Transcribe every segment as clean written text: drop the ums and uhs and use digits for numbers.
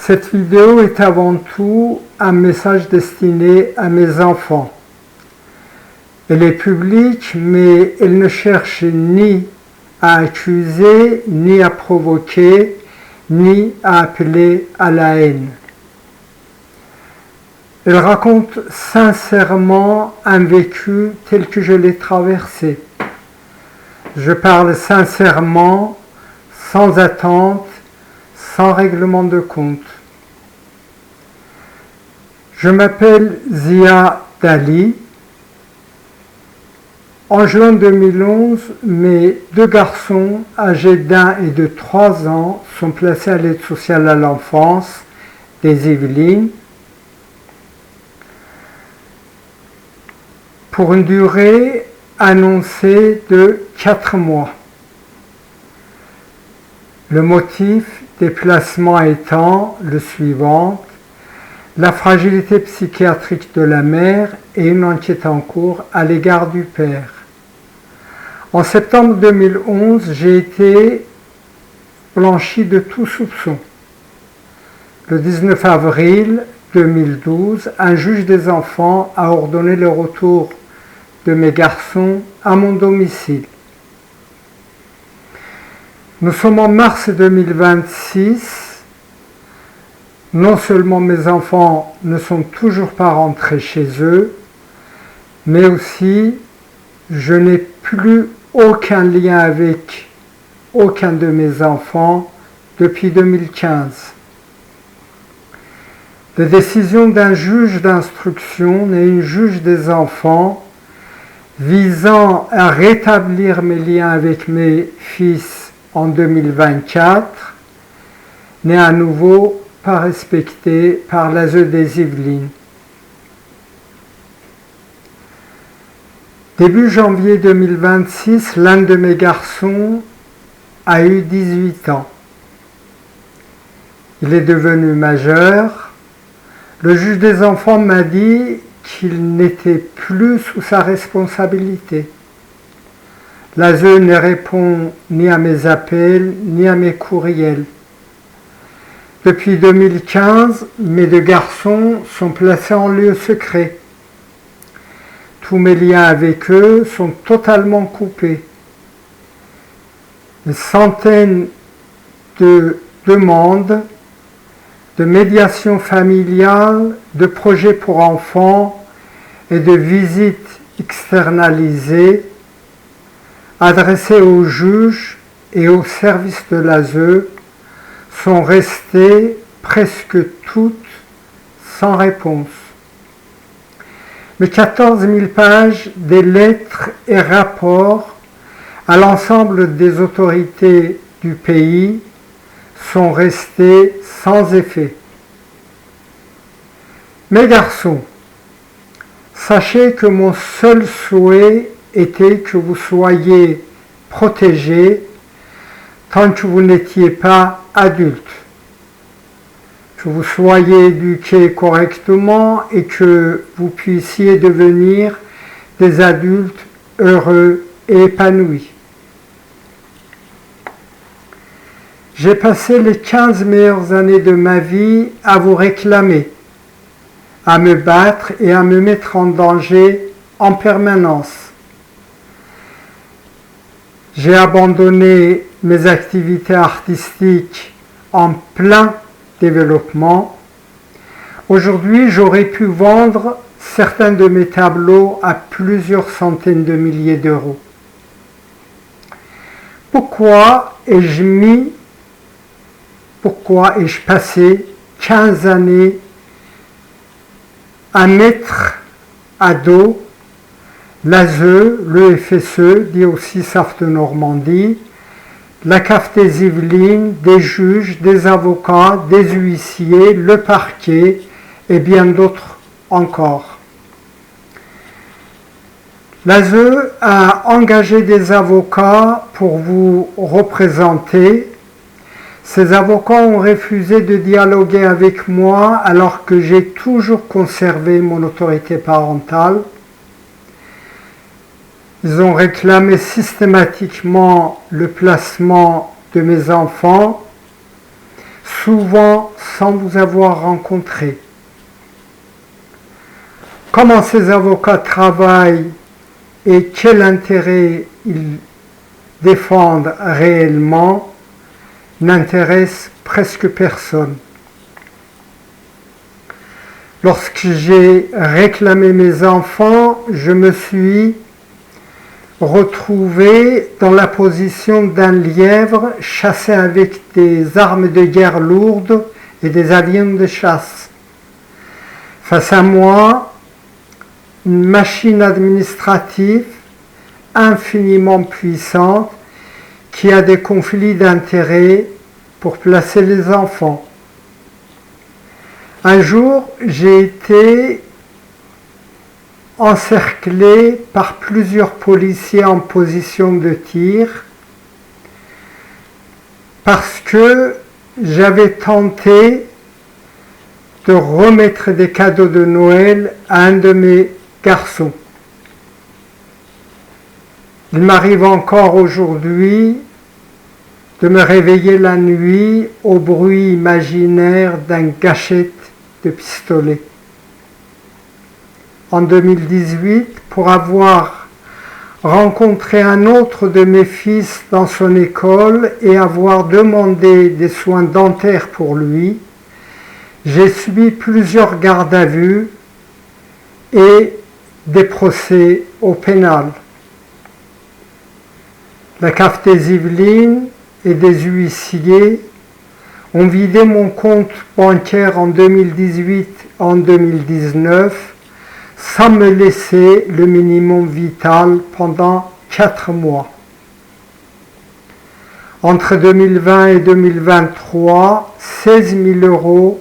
Cette vidéo est avant tout un message destiné à mes enfants. Elle est publique, mais elle ne cherche ni à accuser, ni à provoquer, ni à appeler à la haine. Elle raconte sincèrement un vécu tel que je l'ai traversé. Je parle sincèrement, sans attente, sans règlement de compte. Je m'appelle Zia Dali. En juin 2011, mes deux garçons âgés d'1 et de 3 ans sont placés à l'aide sociale à l'enfance des Yvelines pour une durée annoncée de 4 mois. Le motif des placements étant le suivant: la fragilité psychiatrique de la mère et une enquête en cours à l'égard du père. En septembre 2011, j'ai été blanchi de tout soupçon. Le 19 avril 2012, un juge des enfants a ordonné le retour de mes garçons à mon domicile. Nous sommes en mars 2026. Non seulement mes enfants ne sont toujours pas rentrés chez eux, mais aussi je n'ai plus aucun lien avec aucun de mes enfants depuis 2015. La décision d'un juge d'instruction et une juge des enfants visant à rétablir mes liens avec mes fils en 2024 n'est à nouveau pas respectée par l'ASE des Yvelines. Début janvier 2026, l'un de mes garçons a eu 18 ans. Il est devenu majeur. Le juge des enfants m'a dit qu'il n'était plus sous sa responsabilité. L'ASE ne répond ni à mes appels, ni à mes courriels. Depuis 2015, mes deux garçons sont placés en lieu secret. Tous mes liens avec eux sont totalement coupés. Des centaines de demandes de médiation familiale, de projets pour enfants et de visites externalisées adressées aux juges et aux services de l'ASE sont restées presque toutes sans réponse. Mes 14 000 pages des lettres et rapports à l'ensemble des autorités du pays sont restées sans effet. Mes garçons, sachez que mon seul souhait était que vous soyez protégés tant que vous n'étiez pas adultes, que vous soyez éduqués correctement et que vous puissiez devenir des adultes heureux et épanouis. J'ai passé les 15 meilleures années de ma vie à vous réclamer, à me battre et à me mettre en danger en permanence. J'ai abandonné mes activités artistiques en plein développement. Aujourd'hui, j'aurais pu vendre certains de mes tableaux à plusieurs centaines de milliers d'euros. Pourquoi ai-je passé 15 années à mettre à dos l'ASE, le FSE, dit aussi SAF de Normandie, la CAF des Yvelines, des juges, des avocats, des huissiers, le parquet et bien d'autres encore. L'ASE a engagé des avocats pour vous représenter. Ces avocats ont refusé de dialoguer avec moi alors que j'ai toujours conservé mon autorité parentale. Ils ont réclamé systématiquement le placement de mes enfants, souvent sans vous avoir rencontré. Comment ces avocats travaillent et quel intérêt ils défendent réellement n'intéresse presque personne. Lorsque j'ai réclamé mes enfants, je me suis retrouvé dans la position d'un lièvre chassé avec des armes de guerre lourdes et des avions de chasse. Face à moi, une machine administrative infiniment puissante qui a des conflits d'intérêts pour placer les enfants. Un jour, j'ai été encerclé par plusieurs policiers en position de tir parce que j'avais tenté de remettre des cadeaux de Noël à un de mes garçons. Il m'arrive encore aujourd'hui de me réveiller la nuit au bruit imaginaire d'un gâchette de pistolet. En 2018, pour avoir rencontré un autre de mes fils dans son école et avoir demandé des soins dentaires pour lui, j'ai subi plusieurs gardes à vue et des procès au pénal. La CAF des Yvelines et des huissiers ont vidé mon compte bancaire en 2018 en 2019 sans me laisser le minimum vital pendant 4 mois. Entre 2020 et 2023, 16 000 €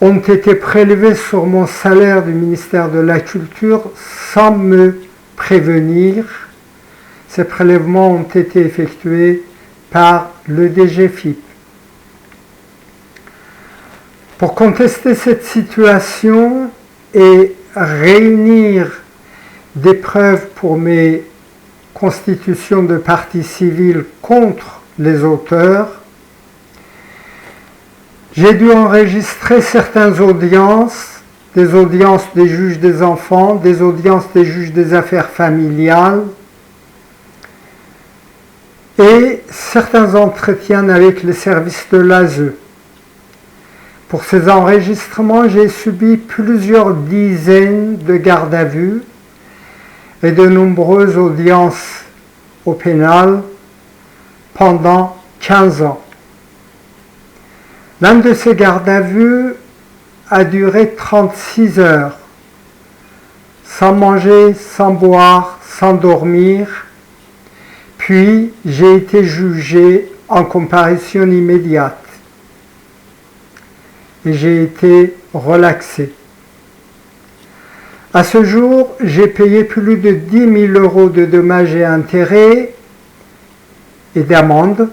ont été prélevés sur mon salaire du ministère de la Culture sans me prévenir. Ces prélèvements ont été effectués par le DGFiP. Pour contester cette situation et réunir des preuves pour mes constitutions de partie civile contre les auteurs, j'ai dû enregistrer certaines audiences, des audiences des juges des enfants, des audiences des juges des affaires familiales et certains entretiens avec les services de l'ASE. Pour ces enregistrements, j'ai subi plusieurs dizaines de gardes à vue et de nombreuses audiences au pénal pendant 15 ans. L'un de ces gardes à vue a duré 36 heures, sans manger, sans boire, sans dormir, puis j'ai été jugé en comparution immédiate et j'ai été relaxé. À ce jour, j'ai payé plus de 10 000 € de dommages et intérêts et d'amendes.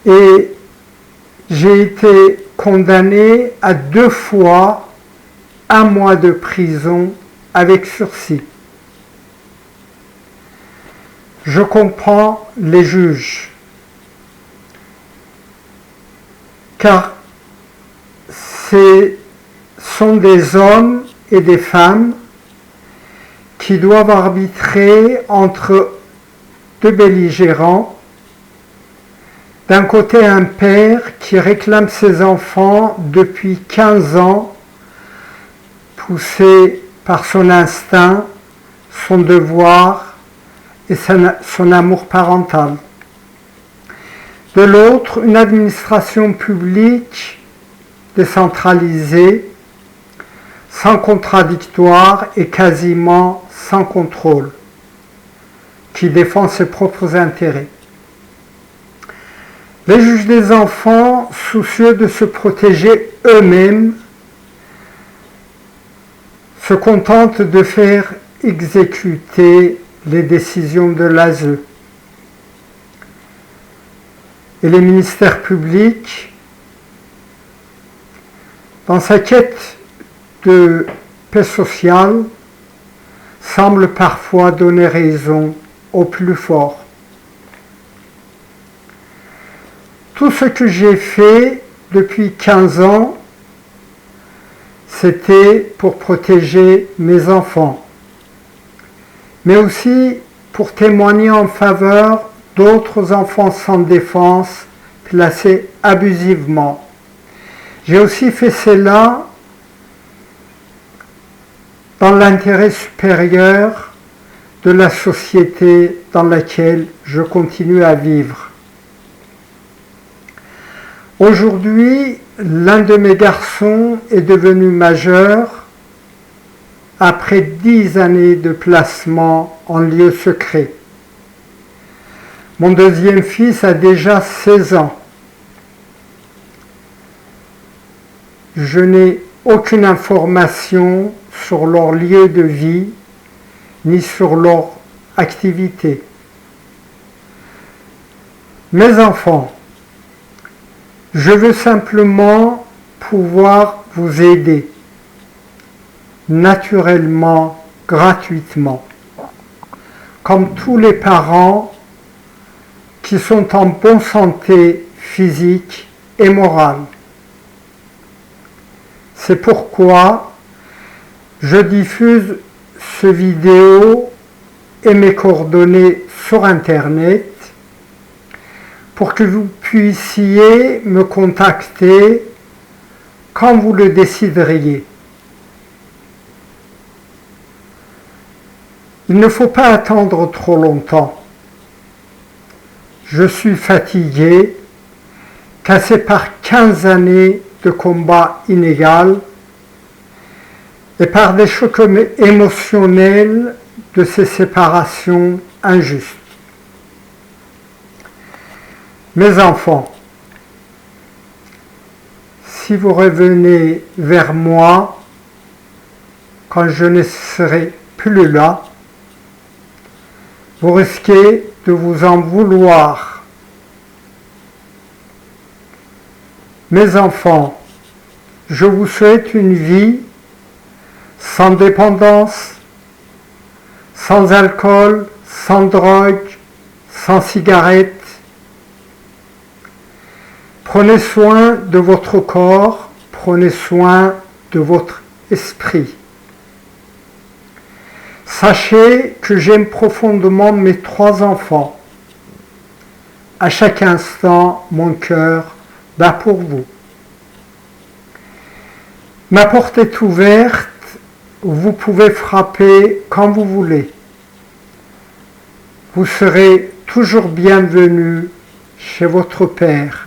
Et j'ai été condamné à 2 fois 1 mois de prison avec sursis. Je comprends les juges, car ce sont des hommes et des femmes qui doivent arbitrer entre deux belligérants. D'un côté, un père qui réclame ses enfants depuis 15 ans, poussé par son instinct, son devoir et son amour parental. De l'autre, une administration publique décentralisée, sans contradictoire et quasiment sans contrôle, qui défend ses propres intérêts. Les juges des enfants, soucieux de se protéger eux-mêmes, se contentent de faire exécuter les décisions de l'ASE. Et les ministères publics, dans sa quête de paix sociale, semblent parfois donner raison aux plus forts. Tout ce que j'ai fait depuis 15 ans, c'était pour protéger mes enfants, mais aussi pour témoigner en faveur d'autres enfants sans défense placés abusivement. J'ai aussi fait cela dans l'intérêt supérieur de la société dans laquelle je continue à vivre. Aujourd'hui, l'un de mes garçons est devenu majeur après 10 années de placement en lieu secret. Mon deuxième fils a déjà 16 ans. Je n'ai aucune information sur leur lieu de vie ni sur leur activité. Mes enfants, je veux simplement pouvoir vous aider naturellement, gratuitement, comme tous les parents qui sont en bonne santé physique et morale. C'est pourquoi je diffuse ce vidéo et mes coordonnées sur Internet pour que vous puissiez me contacter quand vous le décideriez. Il ne faut pas attendre trop longtemps. Je suis fatigué, cassé par 15 années de combat inégal et par des chocs émotionnels de ces séparations injustes. Mes enfants, si vous revenez vers moi quand je ne serai plus là, vous risquez de vous en vouloir. Mes enfants, je vous souhaite une vie sans dépendance, sans alcool, sans drogue, sans cigarette. Prenez soin de votre corps, prenez soin de votre esprit. Sachez que j'aime profondément mes 3 enfants. À chaque instant, mon cœur bat pour vous. Ma porte est ouverte, vous pouvez frapper quand vous voulez. Vous serez toujours bienvenus chez votre Père.